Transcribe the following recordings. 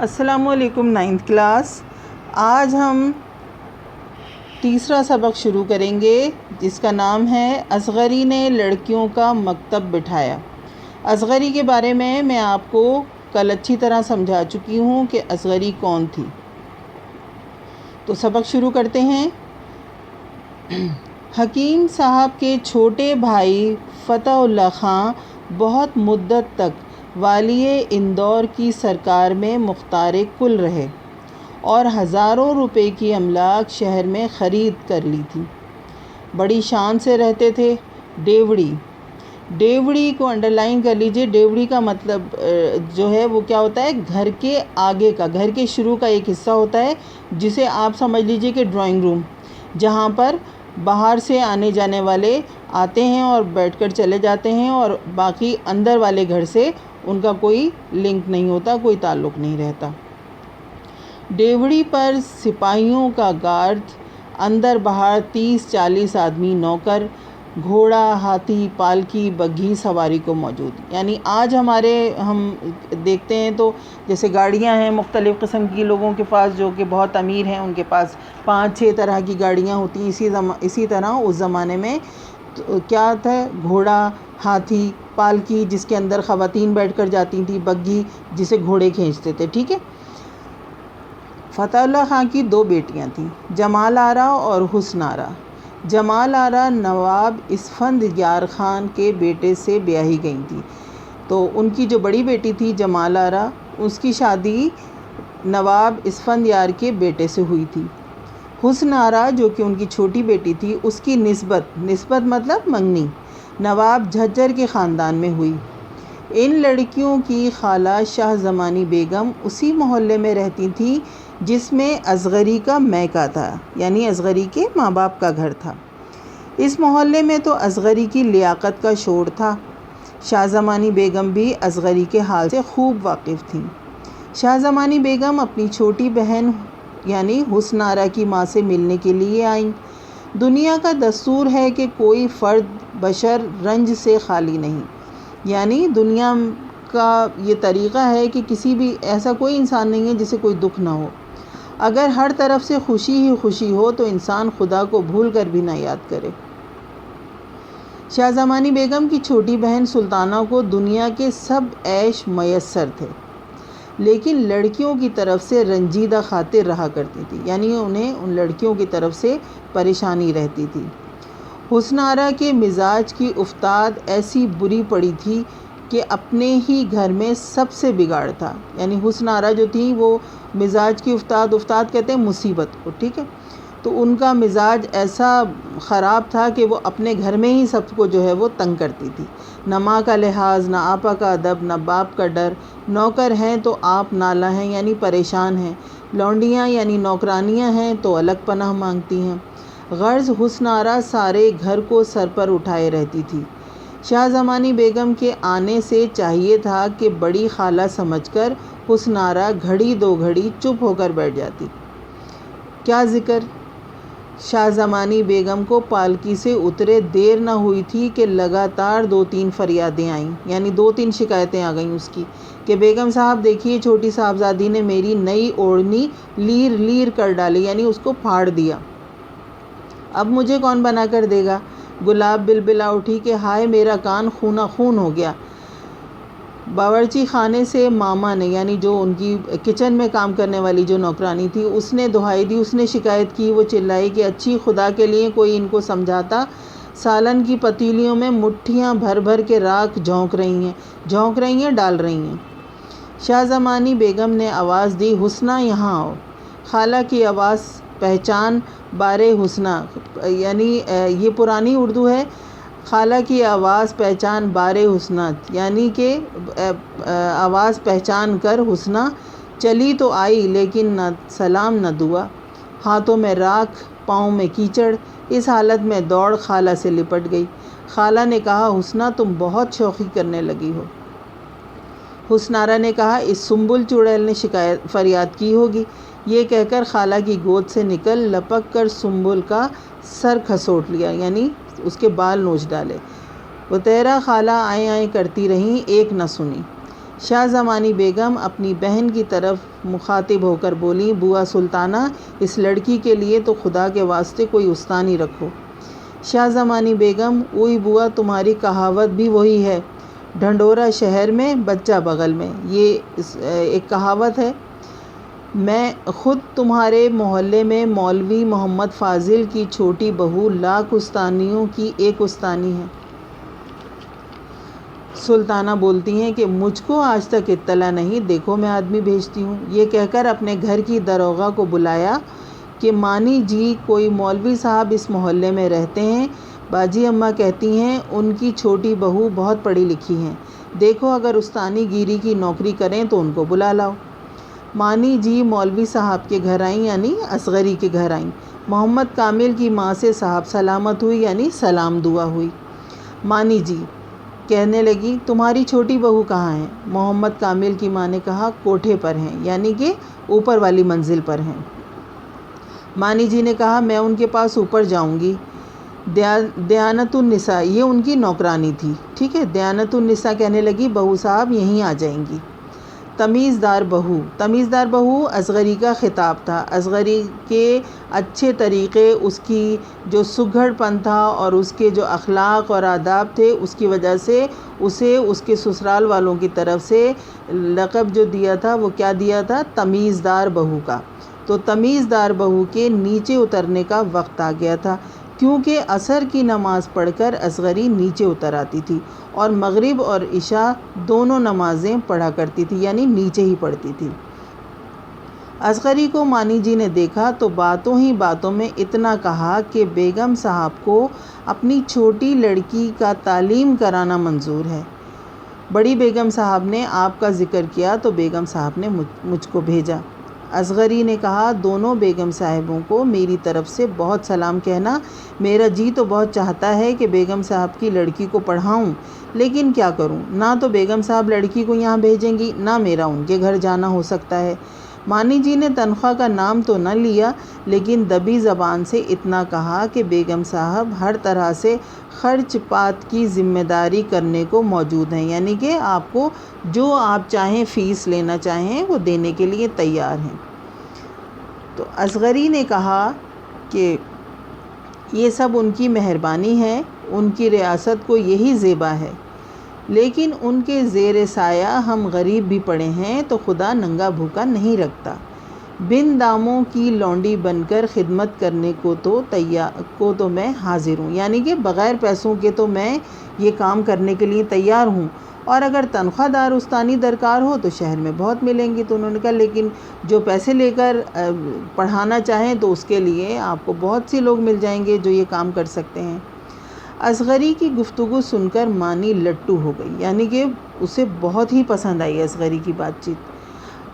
السلام علیکم 9th class. آج ہم تیسرا سبق شروع کریں گے جس کا نام ہے اصغری نے لڑکیوں کا مکتب بٹھایا۔ اصغری کے بارے میں آپ کو کل اچھی طرح سمجھا چکی ہوں کہ اصغری کون تھی۔ تو سبق شروع کرتے ہیں۔ حکیم صاحب کے چھوٹے بھائی فتح اللہ خان بہت مدت تک والی اندور کی سرکار میں مختار کل رہے اور ہزاروں روپے کی املاک شہر میں خرید کر لی تھی۔ بڑی شان سے رہتے تھے۔ ڈیوڑی کو انڈرلائن کر لیجئے۔ ڈیوڑی کا مطلب جو ہے وہ کیا ہوتا ہے؟ گھر کے آگے کا، گھر کے شروع کا ایک حصہ ہوتا ہے جسے آپ سمجھ لیجئے کہ ڈرائنگ روم، جہاں پر باہر سے آنے جانے والے آتے ہیں اور بیٹھ کر چلے جاتے ہیں اور باقی اندر والے گھر سے ان کا کوئی لنک نہیں ہوتا، کوئی تعلق نہیں رہتا۔ ڈیوڑی پر سپاہیوں کا گارد، اندر باہر 30-40 آدمی نوکر، گھوڑا، ہاتھی، پالکی، بگھی سواری کو موجود۔ یعنی آج ہم دیکھتے ہیں تو جیسے گاڑیاں ہیں مختلف قسم کی لوگوں کے پاس، جو کہ بہت امیر ہیں، ان کے پاس 5-6 طرح کی گاڑیاں ہوتی ہیں۔ اسی طرح اس زمانے میں کیا تھا؟ گھوڑا، ہاتھی، پالکی جس کے اندر خواتین بیٹھ کر جاتی تھیں، بگھی جسے گھوڑے کھینچتے تھے، ٹھیک ہے۔ فتح اللہ خان کی 2 بیٹیاں تھیں، جمال آرا اور حسن آرا۔ جمال آرا نواب اسفندیار خان کے بیٹے سے بیاہی گئی تھی۔ تو ان کی جو بڑی بیٹی تھی جمال آرا، اس کی شادی نواب اسفندیار کے بیٹے سے ہوئی تھی۔ حسن آرا جو کہ ان کی چھوٹی بیٹی تھی، اس کی نسبت مطلب منگنی، نواب جھجر کے خاندان میں ہوئی۔ ان لڑکیوں کی خالہ شاہ زمانی بیگم اسی محلے میں رہتی تھیں جس میں اصغری کا میکہ تھا، یعنی اصغری کے ماں باپ کا گھر تھا۔ اس محلے میں تو اصغری کی لیاقت کا شور تھا۔ شاہ زمانی بیگم بھی اصغری کے حال سے خوب واقف تھیں۔ شاہ زمانی بیگم اپنی چھوٹی بہن یعنی حسن آرا کی ماں سے ملنے کے لیے آئیں۔ دنیا کا دستور ہے کہ کوئی فرد بشر رنج سے خالی نہیں، یعنی دنیا کا یہ طریقہ ہے کہ کسی بھی ایسا کوئی انسان نہیں ہے جسے کوئی دکھ نہ ہو۔ اگر ہر طرف سے خوشی ہی خوشی ہو تو انسان خدا کو بھول کر بھی نہ یاد کرے۔ شاہ زمانی بیگم کی چھوٹی بہن سلطانہ کو دنیا کے سب عیش میسر تھے، لیکن لڑکیوں کی طرف سے رنجیدہ خاطر رہا کرتی تھی، یعنی انہیں ان لڑکیوں کی طرف سے پریشانی رہتی تھی۔ حسن آرا کے مزاج کی افتاد ایسی بری پڑی تھی کہ اپنے ہی گھر میں سب سے بگاڑ تھا۔ یعنی حسن آرا جو تھی وہ مزاج کی افتاد کہتے ہیں مصیبت کو، ٹھیک ہے۔ تو ان کا مزاج ایسا خراب تھا کہ وہ اپنے گھر میں ہی سب کو جو ہے وہ تنگ کرتی تھی۔ نہ ماں کا لحاظ، نہ آپا کا ادب، نہ باپ کا ڈر۔ نوکر ہیں تو آپ نالہ ہیں، یعنی پریشان ہیں۔ لونڈیاں یعنی نوکرانیاں ہیں تو الگ پناہ مانگتی ہیں۔ غرض حسن آرا سارے گھر کو سر پر اٹھائے رہتی تھی۔ شاہ زمانی بیگم کے آنے سے چاہیے تھا کہ بڑی خالہ سمجھ کر حسن آرا گھڑی 2 گھڑی چپ ہو کر بیٹھ جاتی۔ کیا ذکر، شاہ زمانی بیگم کو پالکی سے اترے دیر نہ ہوئی تھی کہ لگاتار 2-3 فریادیں آئیں، یعنی 2-3 شکایتیں آ گئیں اس کی کہ بیگم صاحب دیکھیے چھوٹی صاحبزادی نے میری نئی اوڑھنی لیر کر ڈالی، یعنی اس کو پھاڑ دیا۔ اب مجھے کون بنا کر دے گا؟ گلاب بلبلا اٹھی کہ ہائے میرا کان خونہ خون ہو گیا۔ باورچی خانے سے ماما نے، یعنی جو ان کی کچن میں کام کرنے والی جو نوکرانی تھی، اس نے دہائی دی، اس نے شکایت کی، وہ چلائی کہ اچھی خدا کے لیے کوئی ان کو سمجھاتا۔ سالن کی پتیلیوں میں مٹھیاں بھر بھر کے راکھ جھونک رہی ہیں، ڈال رہی ہیں۔ شاہ زمانی بیگم نے آواز دی، حسنہ یہاں آؤ۔ خالہ کی آواز پہچان بارے حسنہ، یعنی یہ پرانی اردو ہے۔ خالہ کی آواز پہچان بارے حسنہ، یعنی کہ آواز پہچان کر حسنہ چلی تو آئی لیکن نہ سلام نہ دعا، ہاتھوں میں راکھ، پاؤں میں کیچڑ۔ اس حالت میں دوڑ خالہ سے لپٹ گئی۔ خالہ نے کہا، حسنہ تم بہت شوخی کرنے لگی ہو۔ حسن آرا نے کہا، اس سنبل چڑیل نے فریاد کی ہوگی۔ یہ کہہ کر خالہ کی گود سے نکل لپک کر سنبل کا سر کھسوٹ لیا، یعنی اس کے بال نوچ ڈالے۔ وہ تیرا خالہ آئیں آئیں کرتی رہیں، ایک نہ سنی۔ شاہ زمانی بیگم اپنی بہن کی طرف مخاطب ہو کر بولیں، بوا سلطانہ، اس لڑکی کے لیے تو خدا کے واسطے کوئی استانی رکھو۔ شاہ زمانی بیگم، اوئی بوا، تمہاری کہاوت بھی وہی ہے، ڈھنڈورا شہر میں بچہ بغل میں، یہ ایک کہاوت ہے۔ میں خود تمہارے محلے میں مولوی محمد فاضل کی چھوٹی بہو لاکھ استانیوں کی ایک استانی ہے۔ سلطانہ بولتی ہیں کہ مجھ کو آج تک اطلاع نہیں، دیکھو میں آدمی بھیجتی ہوں۔ یہ کہہ کر اپنے گھر کی داروغہ کو بلایا کہ مانی جی، کوئی مولوی صاحب اس محلے میں رہتے ہیں، باجی اماں کہتی ہیں ان کی چھوٹی بہو بہت پڑھی لکھی ہیں، دیکھو اگر استانی گیری کی نوکری کریں تو ان کو بلا لاؤ۔ مانی جی مولوی صاحب کے گھر آئیں، یعنی اصغری کے گھر آئیں۔ محمد کامل کی ماں سے صاحب سلامت ہوئی، یعنی سلام دعا ہوئی۔ مانی جی کہنے لگی، تمہاری چھوٹی بہو کہاں ہے؟ محمد کامل کی ماں نے کہا، کوٹھے پر ہیں، یعنی کہ اوپر والی منزل پر ہیں۔ مانی جی نے کہا، میں ان کے پاس اوپر جاؤں گی۔ دیانت النساء، یہ ان کی نوکرانی تھی، ٹھیک ہے، دیانت النساء کہنے لگی، بہو صاحب یہیں آ جائیں گی۔ تمیزدار بہو، تمیزدار بہو اصغری کا خطاب تھا۔ اصغری کے اچھے طریقے، اس کی جو سگھڑ پن تھا اور اس کے جو اخلاق اور آداب تھے، اس کی وجہ سے اسے اس کے سسرال والوں کی طرف سے لقب جو دیا تھا وہ کیا دیا تھا؟ تمیزدار بہو کا۔ تو تمیزدار بہو کے نیچے اترنے کا وقت آ گیا تھا، کیونکہ عصر کی نماز پڑھ کر اصغری نیچے اتر آتی تھی اور مغرب اور عشاء دونوں نمازیں پڑھا کرتی تھی، یعنی نیچے ہی پڑھتی تھی۔ اصغری کو مانی جی نے دیکھا تو باتوں ہی باتوں میں اتنا کہا کہ بیگم صاحب کو اپنی چھوٹی لڑکی کا تعلیم کرانا منظور ہے۔ بڑی بیگم صاحب نے آپ کا ذکر کیا تو بیگم صاحب نے مجھ کو بھیجا۔ اصغری نے کہا، دونوں بیگم صاحبوں کو میری طرف سے بہت سلام کہنا، میرا جی تو بہت چاہتا ہے کہ بیگم صاحب کی لڑکی کو پڑھاؤں، لیکن کیا کروں، نہ تو بیگم صاحب لڑکی کو یہاں بھیجیں گی، نہ میرا ان کے گھر جانا ہو سکتا ہے۔ مانی جی نے تنخواہ کا نام تو نہ لیا، لیکن دبی زبان سے اتنا کہا کہ بیگم صاحب ہر طرح سے خرچ پات کی ذمہ داری کرنے کو موجود ہیں، یعنی کہ آپ کو جو آپ چاہیں فیس لینا چاہیں وہ دینے کے لیے تیار ہیں۔ تو اصغری نے کہا کہ یہ سب ان کی مہربانی ہے، ان کی ریاست کو یہی زیبا ہے، لیکن ان کے زیر سایہ ہم غریب بھی پڑے ہیں تو خدا ننگا بھوکا نہیں رکھتا۔ بن داموں کی لونڈی بن کر خدمت کرنے کو تو میں حاضر ہوں، یعنی کہ بغیر پیسوں کے تو میں یہ کام کرنے کے لیے تیار ہوں، اور اگر تنخواہ دار استانی درکار ہو تو شہر میں بہت ملیں گی۔ تو انہوں نے کہا، لیکن جو پیسے لے کر پڑھانا چاہیں تو اس کے لیے آپ کو بہت سی لوگ مل جائیں گے جو یہ کام کر سکتے ہیں۔ اصغری کی گفتگو سن کر مانی لٹو ہو گئی، یعنی کہ اسے بہت ہی پسند آئی اصغری کی بات چیت۔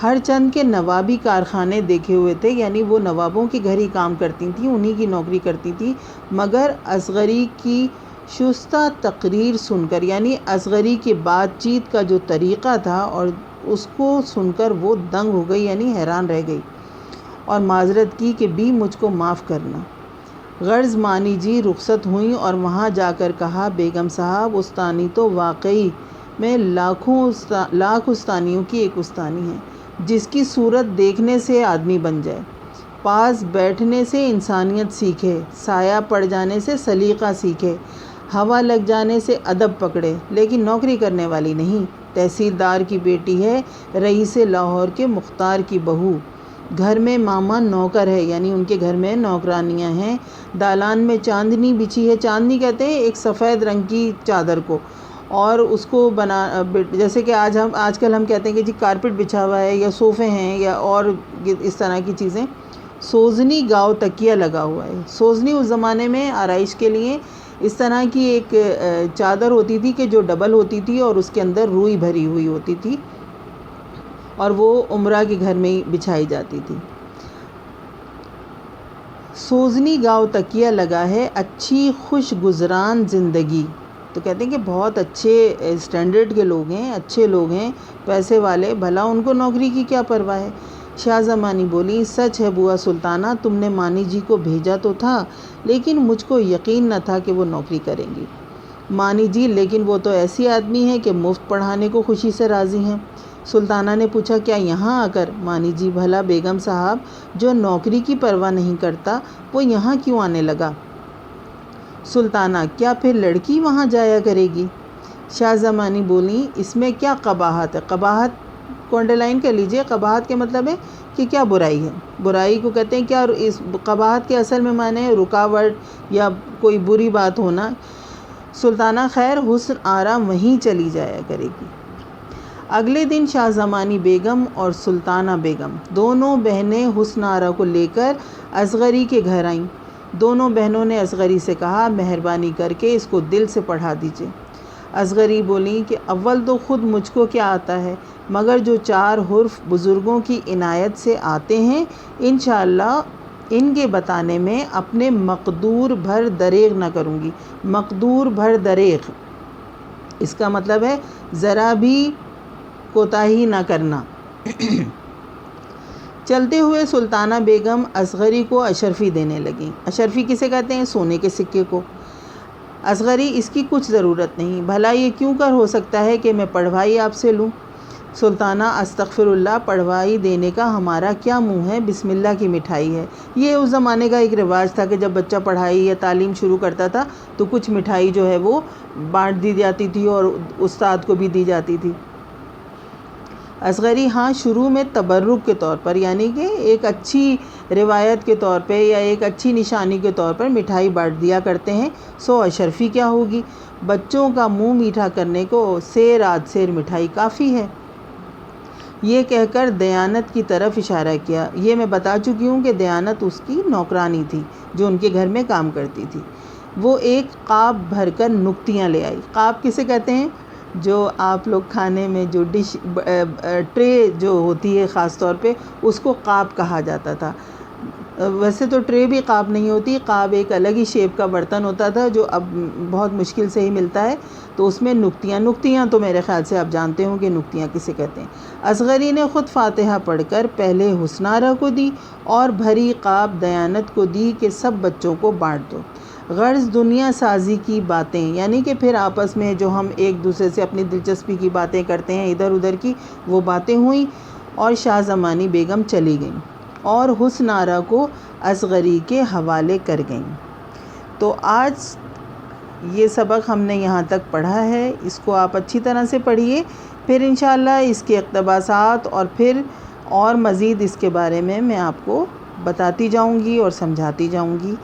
ہر چند کے نوابی کارخانے دیکھے ہوئے تھے، یعنی وہ نوابوں کے گھر ہی کام کرتی تھیں، انہی کی نوکری کرتی تھی، مگر اصغری کی شستہ تقریر سن کر، یعنی اصغری کی بات چیت کا جو طریقہ تھا اور اس کو سن کر وہ دنگ ہو گئی، یعنی حیران رہ گئی، اور معذرت کی کہ بھی مجھ کو معاف کرنا۔ غرض مانی جی رخصت ہوئیں اور وہاں جا کر کہا، بیگم صاحب استانی تو واقعی میں لاکھ استانیوں کی ایک استانی ہے، جس کی صورت دیکھنے سے آدمی بن جائے، پاس بیٹھنے سے انسانیت سیکھے، سایہ پڑ جانے سے سلیقہ سیکھے، ہوا لگ جانے سے ادب پکڑے، لیکن نوکری کرنے والی نہیں۔ تحصیلدار کی بیٹی ہے، رئیس لاہور کے مختار کی بہو، گھر میں ماما نوکر ہے، یعنی ان کے گھر میں نوکرانیاں ہیں، دالان میں چاندنی بچھی ہے، چاندنی کہتے ہیں ایک سفید رنگ کی چادر کو، اور اس کو جیسے کہ آج کل ہم کہتے ہیں کہ جی کارپٹ بچھا ہوا ہے یا صوفے ہیں یا اور اس طرح کی چیزیں۔ سوزنی گاؤ تکیہ لگا ہوا ہے۔ سوزنی اس زمانے میں آرائش کے لیے اس طرح کی ایک چادر ہوتی تھی کہ جو ڈبل ہوتی تھی اور اس کے اندر روئی بھری ہوئی ہوتی تھی، اور وہ عمرہ کے گھر میں ہی بچھائی جاتی تھی۔ سوزنی گاؤ تکیہ لگا ہے، اچھی خوش گزران زندگی۔ تو کہتے ہیں کہ بہت اچھے اسٹینڈرڈ کے لوگ ہیں، اچھے لوگ ہیں، پیسے والے، بھلا ان کو نوکری کی کیا پرواہ ہے۔ شاہ زمانی بولی، سچ ہے بوا سلطانہ، تم نے مانی جی کو بھیجا تو تھا، لیکن مجھ کو یقین نہ تھا کہ وہ نوکری کریں گی۔ مانی جی لیکن وہ تو ایسی آدمی ہے کہ مفت پڑھانے کو خوشی سے راضی ہیں۔ سلطانہ نے پوچھا کیا یہاں آ کر؟ مانی جی بھلا بیگم صاحب جو نوکری کی پرواہ نہیں کرتا وہ یہاں کیوں آنے لگا؟ سلطانہ کیا پھر لڑکی وہاں جایا کرے گی؟ شاہ زمانی بولی اس میں کیا قباحت ہے؟ قباحت کو انڈرلائن کر لیجئے، قباحت کے مطلب ہے کہ کیا برائی ہے؟ برائی کو کہتے ہیں کیا، اس قباحت کے اصل میں معنی ہے رکاوٹ یا کوئی بری بات ہونا۔ سلطانہ خیر حسن آرا وہیں چلی جایا کرے گی۔ اگلے دن شاہ زمانی بیگم اور سلطانہ بیگم دونوں بہنیں حسن آرا کو لے کر اصغری کے گھر آئیں۔ دونوں بہنوں نے اصغری سے کہا مہربانی کر کے اس کو دل سے پڑھا دیجئے۔ اصغری بولیں کہ اول تو خود مجھ کو کیا آتا ہے، مگر جو 4 حرف بزرگوں کی عنایت سے آتے ہیں انشاءاللہ ان کے بتانے میں اپنے مقدور بھر دریغ نہ کروں گی۔ مقدور بھر دریغ اس کا مطلب ہے ذرا بھی کوتاہی نہ کرنا۔ چلتے ہوئے سلطانہ بیگم اصغری کو اشرفی دینے لگیں۔ اشرفی کسے کہتے ہیں؟ سونے کے سکے کو۔ اصغری اس کی کچھ ضرورت نہیں، بھلا یہ کیوں کر ہو سکتا ہے کہ میں پڑھوائی آپ سے لوں؟ سلطانہ استغفر اللہ، پڑھوائی دینے کا ہمارا کیا منہ ہے، بسم اللہ کی مٹھائی ہے۔ یہ اس زمانے کا ایک رواج تھا کہ جب بچہ پڑھائی یا تعلیم شروع کرتا تھا تو کچھ مٹھائی جو ہے وہ بانٹ دی جاتی تھی اور استاد کو بھی دی جاتی تھی۔ اصغری ہاں شروع میں تبرک کے طور پر، یعنی کہ ایک اچھی روایت کے طور پہ یا ایک اچھی نشانی کے طور پر مٹھائی بانٹ دیا کرتے ہیں، سو اشرفی کیا ہوگی؟ بچوں کا منہ میٹھا کرنے کو سیر آدھ سیر مٹھائی کافی ہے۔ یہ کہہ کر دیانت کی طرف اشارہ کیا۔ یہ میں بتا چکی ہوں کہ دیانت اس کی نوکرانی تھی جو ان کے گھر میں کام کرتی تھی۔ وہ ایک قاب بھر کر نکتیاں لے آئی۔ قاب کسے کہتے ہیں؟ جو آپ لوگ کھانے میں جو ڈش ٹرے جو ہوتی ہے خاص طور پہ اس کو قاب کہا جاتا تھا۔ ویسے تو ٹرے بھی قاب نہیں ہوتی، قاب ایک الگ ہی شیپ کا برتن ہوتا تھا جو اب بہت مشکل سے ہی ملتا ہے، تو اس میں نکتیاں تو میرے خیال سے آپ جانتے ہوں کہ نکتیاں کسے کہتے ہیں۔ اصغری نے خود فاتحہ پڑھ کر پہلے حسن آرا کو دی اور بھری قاب دیانت کو دی کہ سب بچوں کو بانٹ دو۔ غرض دنیا سازی کی باتیں، یعنی کہ پھر آپس میں جو ہم ایک دوسرے سے اپنی دلچسپی کی باتیں کرتے ہیں ادھر ادھر کی، وہ باتیں ہوئیں اور شاہ زمانی بیگم چلی گئیں اور حسن آرا کو اصغری کے حوالے کر گئیں۔ تو آج یہ سبق ہم نے یہاں تک پڑھا ہے، اس کو آپ اچھی طرح سے پڑھیے، پھر انشاءاللہ اس کے اقتباسات اور پھر اور مزید اس کے بارے میں آپ کو بتاتی جاؤں گی اور سمجھاتی جاؤں گی۔